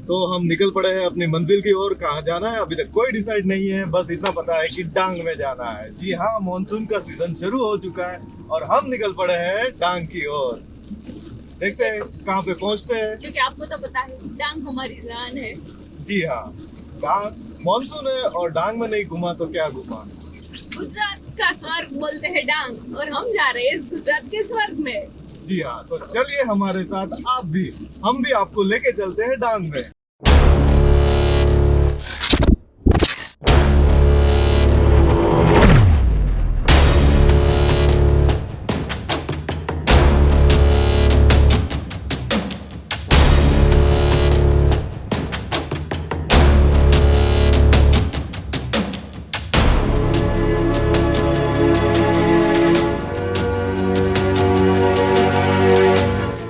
तो हम निकल पड़े हैं अपनी मंजिल की ओर। कहाँ जाना है अभी तक कोई डिसाइड नहीं है, बस इतना पता है कि डांग में जाना है। जी हाँ, मॉनसून का सीजन शुरू हो चुका है और हम निकल पड़े हैं डांग की ओर। देखते हैं कहाँ पे पहुँचते हैं, क्योंकि आपको तो पता है डांग हमारी जान है। जी हाँ, डांग मॉनसून है और डांग में नहीं घुमा तो क्या घुमा। गुजरात का स्वर्ग बोलते हैं डांग, और हम जा रहे हैं गुजरात के स्वर्ग में। जी हाँ, तो चलिए हमारे साथ आप भी, हम भी आपको लेके चलते हैं डांग में।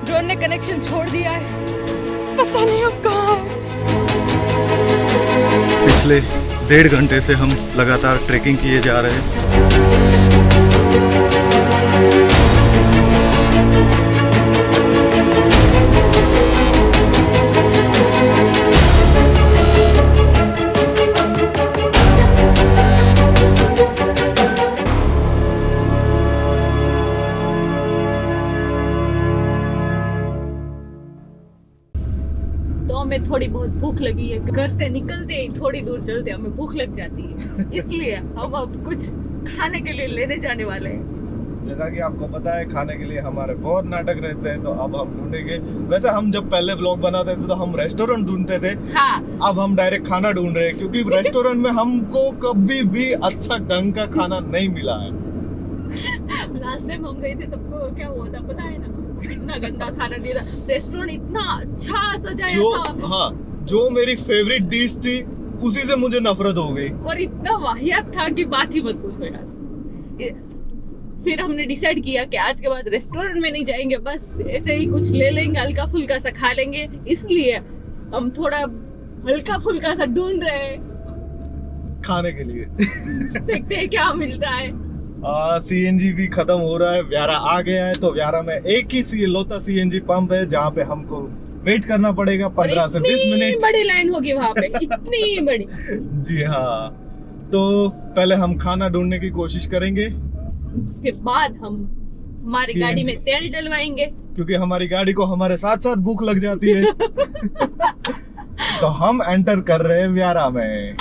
ड्रोन ने कनेक्शन छोड़ दिया है, पता नहीं अब कहाँ है। पिछले 1.5 घंटे से हम लगातार ट्रैकिंग किए जा रहे हैं। तो हमें थोड़ी बहुत भूख लगी है, घर से निकलते ही थोड़ी दूर चलते हमें भूख लग जाती है, इसलिए हम अब कुछ खाने के लिए लेने जाने वाले हैं। जैसा कि आपको पता है, खाने के लिए हमारे बहुत नाटक रहते हैं, तो अब हम ढूंढेंगे। वैसे हम जब पहले व्लॉग बनाते थे तो हम रेस्टोरेंट ढूंढते थे, हाँ, अब हम डायरेक्ट खाना ढूंढ रहे हैं, क्योंकि रेस्टोरेंट में हमको कभी भी अच्छा ढंग का खाना नहीं मिला है। लास्ट टाइम हम गए थे तब को क्या हुआ था पता है ना, इतना गंदा खाना दिया था। रेस्टोरेंट इतना अच्छा सजाया जो था, हाँ, जो मेरी फेवरेट डिश थी उसी से मुझे नफरत हो गई। और इतना वाहियात था कि बात ही मत पूछो यार। फिर हमने डिसाइड किया कि आज के बाद रेस्टोरेंट में नहीं जाएंगे, बस ऐसे ही कुछ ले लेंगे, हल्का फुल्का सा खा लेंगे। इसलिए हम थोड़ा हल्का फुल्का सा ढूंढ रहे हैं खाने के लिए देखते हैं क्या मिलता है। सीएनजी भी खत्म हो रहा है, व्यारा आ गया है, तो व्यारा में एक ही लोता सीएनजी पंप है जहाँ पे हमको वेट करना पड़ेगा 15 से 20 मिनट। बड़ी लाइन होगी वहाँ पे, इतनी बड़ी। जी हाँ, तो पहले हम खाना ढूंढने की कोशिश करेंगे, उसके बाद हम हमारी गाड़ी में तेल डलवाएंगे, क्योंकि हमारी गाड़ी को हमारे साथ साथ भूख लग जाती है। तो हम एंटर कर रहे हैं व्यारा में।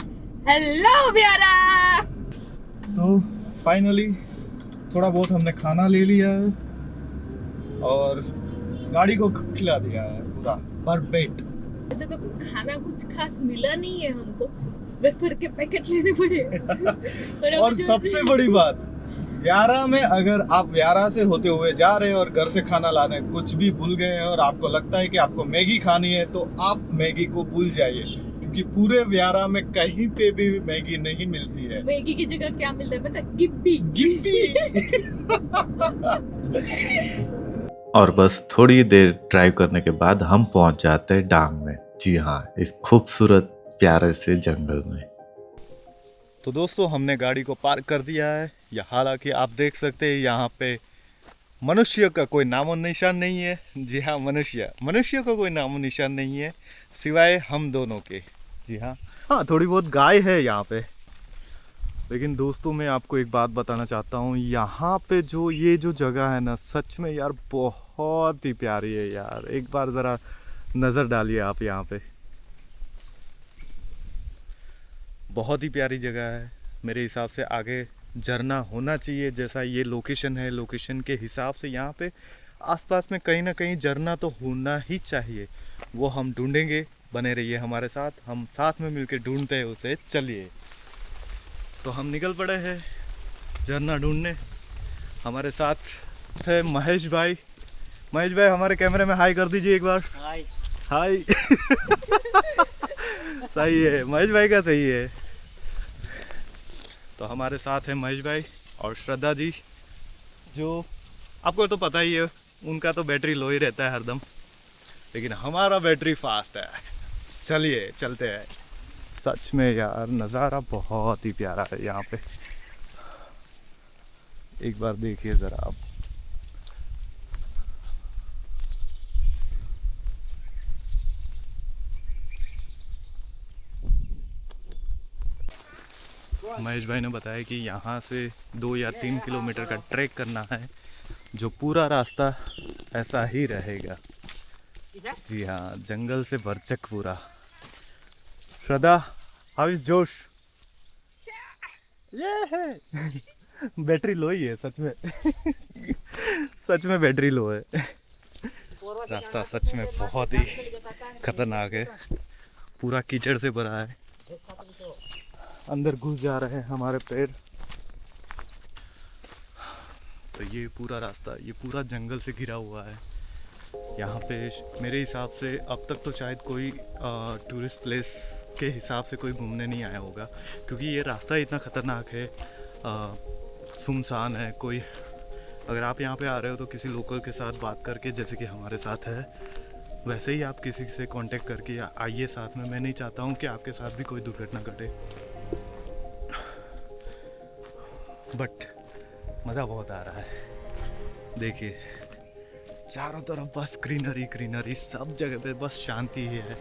हेलो व्यारा। तो फाइनली थोड़ा बहुत हमने खाना ले लिया है और गाड़ी को खिला दिया है पूरा भरपेट। वैसे तो खाना कुछ खास मिला नहीं है हमको, वेफर के पैकेट लेने पड़े। और सबसे बड़ी बात, व्यारा में अगर आप व्यारा से होते हुए जा रहे हैं और घर से खाना लाने कुछ भी भूल गए हैं और आपको लगता है कि आपको मैगी खानी है, तो आप मैगी को भूल जाइए, क्योंकि पूरे व्यारा में कहीं पे भी मैगी नहीं मिलती है। मैगी की जगह क्या मिलता है पता है? गिप्पी। और बस थोड़ी देर ड्राइव करने के बाद हम पहुंच जाते हैं डांग में। जी हाँ, इस खूबसूरत प्यारे से जंगल में। तो दोस्तों, हमने गाड़ी को पार्क कर दिया है। या हालांकि आप देख सकते हैं यहाँ पे मनुष्य का कोई नामो निशान नहीं है। जी हाँ, मनुष्य का कोई नामो निशान नहीं है सिवाय हम दोनों के। जी हाँ, थोड़ी बहुत गाय है यहाँ पे। लेकिन दोस्तों, मैं आपको एक बात बताना चाहता हूँ, यहाँ पे जो ये जो जगह है ना, सच में यार बहुत ही प्यारी है यार। एक बार ज़रा नज़र डालिए आप यहाँ पे, बहुत ही प्यारी जगह है। मेरे हिसाब से आगे झरना होना चाहिए, जैसा ये लोकेशन है, लोकेशन के हिसाब से यहाँ पे आसपास में कहीं ना कहीं झरना तो होना ही चाहिए। वो हम ढूंढेंगे, बने रहिए हमारे साथ, हम साथ में मिलकर ढूंढते हैं उसे। चलिए, तो हम निकल पड़े हैं झरना ढूंढने। हमारे साथ है महेश भाई। महेश भाई, हमारे कैमरे में हाई कर दीजिए एक बार। हाय हाय। सही है, महेश भाई का सही है। तो हमारे साथ है महेश भाई और श्रद्धा जी, जो आपको तो पता ही है, उनका तो बैटरी लो ही रहता है हरदम, लेकिन हमारा बैटरी फास्ट है। चलिए चलते हैं। सच में यार, नज़ारा बहुत ही प्यारा है यहाँ पे, एक बार देखिए ज़रा आप। महेश भाई ने बताया कि यहाँ से 2 या 3 किलोमीटर का ट्रैक करना है, जो पूरा रास्ता ऐसा ही रहेगा। जी हाँ, जंगल से भरचक पूरा। श्रद्धा, हाउ इज जोश? ये है बैटरी लो ही है सच में सच में बैटरी लो है। रास्ता सच में बहुत ही खतरनाक है, पूरा कीचड़ से भरा है, अंदर घुस जा रहे हैं हमारे पैर। तो ये पूरा रास्ता, ये पूरा जंगल से घिरा हुआ है। यहाँ पे मेरे हिसाब से अब तक तो शायद कोई टूरिस्ट प्लेस के हिसाब से कोई घूमने नहीं आया होगा, क्योंकि ये रास्ता इतना ख़तरनाक है, सुनसान है। कोई अगर आप यहाँ पे आ रहे हो तो किसी लोकल के साथ बात करके, जैसे कि हमारे साथ है, वैसे ही आप किसी से कांटेक्ट करके आइए साथ में। मैं नहीं चाहता हूँ कि आपके साथ भी कोई दुर्घटना घटे, बट मज़ा बहुत आ रहा है। देखिए चारों तरफ बस ग्रीनरी ग्रीनरी, सब जगह पे बस शांति ही है।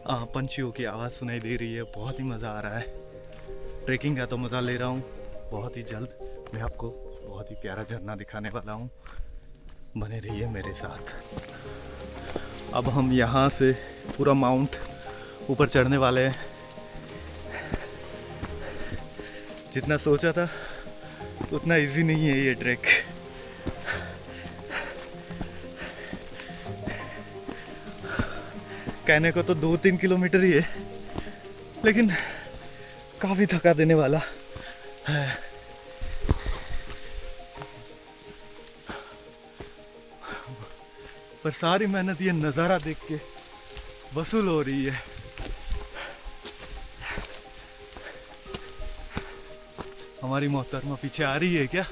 पंछियों की आवाज़ सुनाई दे रही है, बहुत ही मज़ा आ रहा है। ट्रैकिंग का तो मज़ा ले रहा हूँ। बहुत ही जल्द मैं आपको बहुत ही प्यारा झरना दिखाने वाला हूँ, बने रहिए मेरे साथ। अब हम यहाँ से पूरा माउंट ऊपर चढ़ने वाले हैं। जितना सोचा था उतना इजी नहीं है ये ट्रैक। कहने को तो 2-3 किलोमीटर ही है, लेकिन काफ़ी थका देने वाला है। पर सारी मेहनत ये नज़ारा देख के वसूल हो रही है। हमारी मोहतरमा पीछे आ रही है क्या?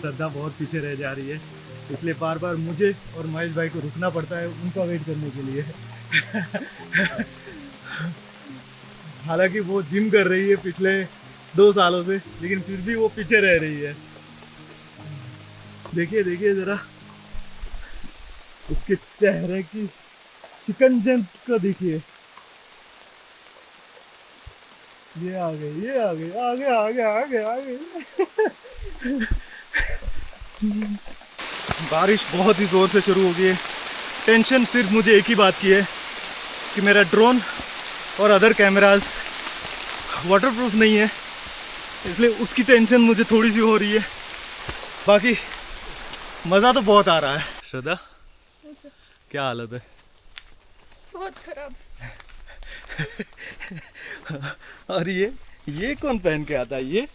श्रद्धा बहुत पीछे रह जा रही है, इसलिए बार बार मुझे और महेश भाई को रुकना पड़ता है उनका वेट करने के लिए। हालांकि वो जिम कर रही है पिछले 2 सालों से, लेकिन फिर भी वो पीछे रह रही है। देखिए देखिए जरा उसके चेहरे की शिकंजन को देखिए। ये आ गए, ये आ गए, आगे आगे आगे आगे। बारिश बहुत ही ज़ोर से शुरू हो गई है। टेंशन सिर्फ मुझे एक ही बात की है कि मेरा ड्रोन और अदर कैमरास वाटरप्रूफ नहीं है, इसलिए उसकी टेंशन मुझे थोड़ी सी हो रही है। बाकी मज़ा तो बहुत आ रहा है। श्रद्धा, क्या हालत है? बहुत खराब। और ये कौन पहन के आता है? ये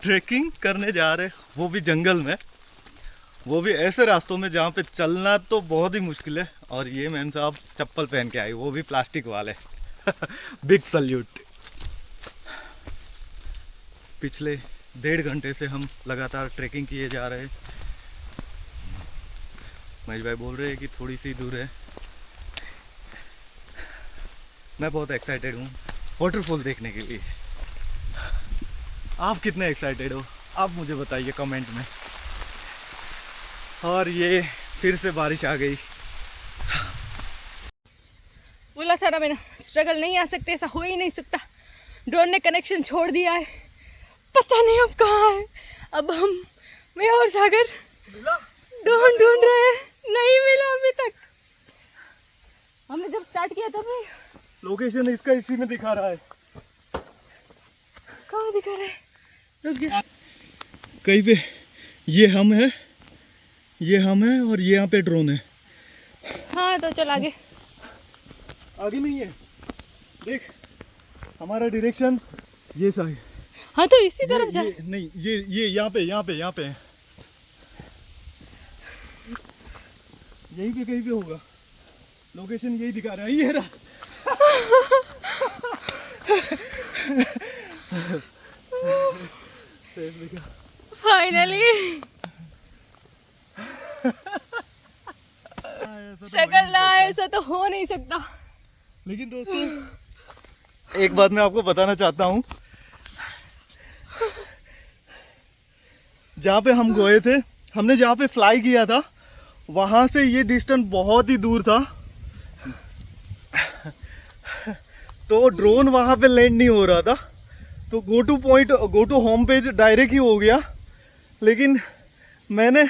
ट्रैकिंग करने जा रहे, वो भी जंगल में, वो भी ऐसे रास्तों में जहाँ पे चलना तो बहुत ही मुश्किल है। और ये मैन साहब चप्पल पहन के आई, वो भी प्लास्टिक वाले। Big salute. पिछले 1.5 घंटे से हम लगातार ट्रैकिंग किए जा रहे हैं। महेश भाई बोल रहे हैं कि थोड़ी सी दूर है। मैं बहुत एक्साइटेड हूँ वाटरफॉल देखने के लिए। आप कितने एक्साइटेड हो आप मुझे बताइए कमेंट में। और ये फिर से बारिश आ गई। बोला था ना मैंने, स्ट्रगल नहीं आ सकते, ऐसा हो ही नहीं सकता। ड्रोन ने कनेक्शन छोड़ दिया है, पता नहीं अब कहाँ है। अब मैं और सागर ड्रोन ढूंढ रहे हैं, नहीं मिला अभी तक। हमने जब स्टार्ट किया तब लोकेशन इसका इसी में दिखा रहा है। कहाँ दिखा रहा है? रुक जा। कहीं पे ये हम है और ये यहाँ पे ड्रोन है। हाँ तो चल आगे। आगे नहीं है, देख हमारा डायरेक्शन ये साइड। हाँ तो इसी तरफ जा। नहीं ये यहाँ पे है। यहीं पे कहीं पे होगा, लोकेशन यही दिखा रहा है। ये रहा। फाइनली स्ट्रगल ना ऐसा तो हो नहीं सकता। लेकिन दोस्तों एक बात मैं आपको बताना चाहता हूँ, जहाँ पे हम गए थे, हमने जहाँ पे फ्लाई किया था वहाँ से ये डिस्टेंस बहुत ही दूर था, तो ड्रोन वहाँ पे लैंड नहीं हो रहा था, तो go to home page direct ही हो गया। लेकिन मैंने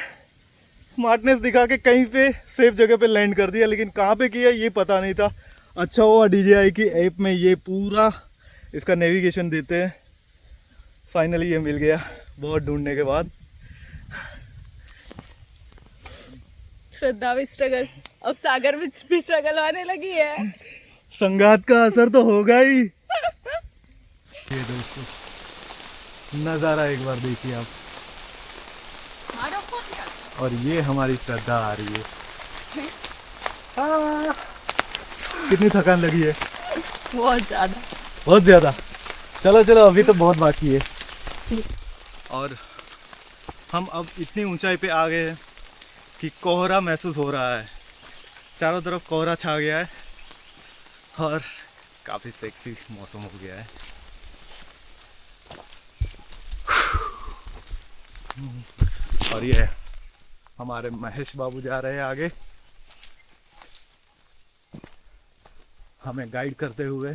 स्मार्टनेस दिखा के कहीं पे सेफ जगह पे लैंड कर दिया, लेकिन कहाँ पे किया ये पता नहीं था। अच्छा हुआ DJI की ऐप में ये पूरा इसका नेविगेशन देते हैं। फाइनली ये मिल गया बहुत ढूंढने के बाद। श्रद्धा भी स्ट्रगल, अब सागर में भी स्ट्रगल आने लगी है। संगात का असर तो होगा ही। ये दोस्तों नज़ारा एक बार देखिए आप, और ये हमारी श्रद्धा आ रही है। कितनी थकान लगी है? बहुत ज़्यादा। चलो चलो अभी तो बहुत बाकी है। और हम अब इतनी ऊंचाई पे आ गए हैं कि कोहरा महसूस हो रहा है, चारों तरफ कोहरा छा गया है और काफ़ी सेक्सी मौसम हो गया है। और ये हमारे महेश बाबू जा रहे हैं आगे हमें गाइड करते हुए।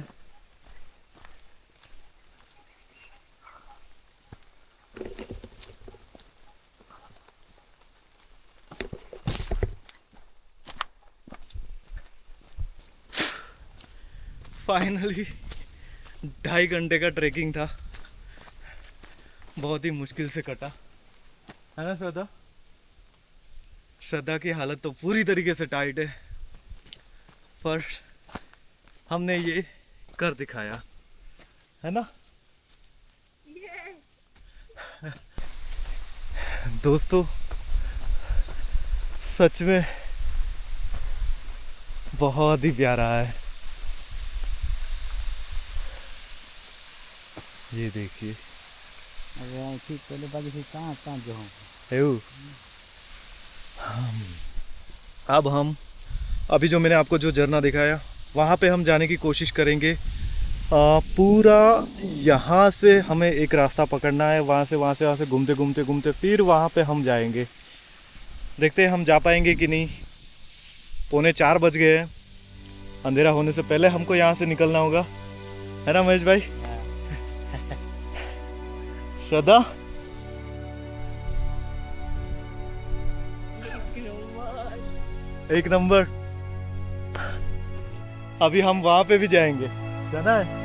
फाइनली 2.5 घंटे का ट्रैकिंग था, बहुत ही मुश्किल से कटा है ना श्रद्धा? श्रद्धा की हालत तो पूरी तरीके से टाइट है, पर हमने ये कर दिखाया है ना। दोस्तों सच में बहुत ही प्यारा है। ये देखिए पहले बाकी से कहाँ जो अब हम अभी जो मैंने आपको जो झरना दिखाया वहाँ पे हम जाने की कोशिश करेंगे। पूरा यहाँ से हमें एक रास्ता पकड़ना है, वहाँ से घूमते घूमते घूमते फिर वहाँ पे हम जाएंगे। देखते हैं हम जा पाएंगे कि नहीं। 3:45 बज गए हैं, अंधेरा होने से पहले हमको यहाँ से निकलना होगा, है ना महेश भाई? श्रद्धा एक नंबर। अभी हम वहां पे भी जाएंगे, जाना है।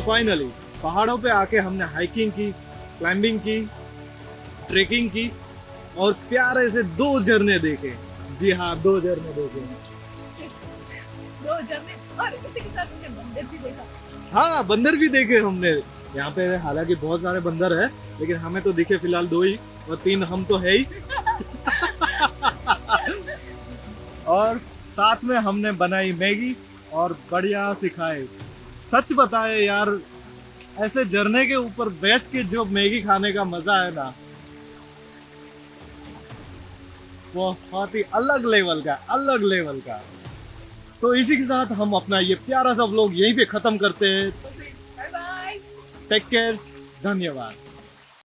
फाइनली पहाड़ों पे आके हमने हाइकिंग की, क्लाइंबिंग की, ट्रेकिंग की और प्यारे से 2 झरने देखे। जी हाँ, 2 झरने देखे। 2 झरने और इसी के साथ हमने बंदर भी देखा। हाँ, बंदर भी देखे हमने यहाँ पे। हालांकि बहुत सारे बंदर है, लेकिन हमें तो दिखे फिलहाल 2 ही, और 3 हम तो है ही। और साथ में हमने बनाई मैगी और बढ़िया सिखाए। सच बताए यार, ऐसे झरने के ऊपर बैठ के जो मैगी खाने का मजा है ना, वो बहुत ही अलग लेवल का। तो इसी के साथ हम अपना ये प्यारा सा व्लॉग यहीं पे खत्म करते हैं। Bye bye. टेक केयर, धन्यवाद।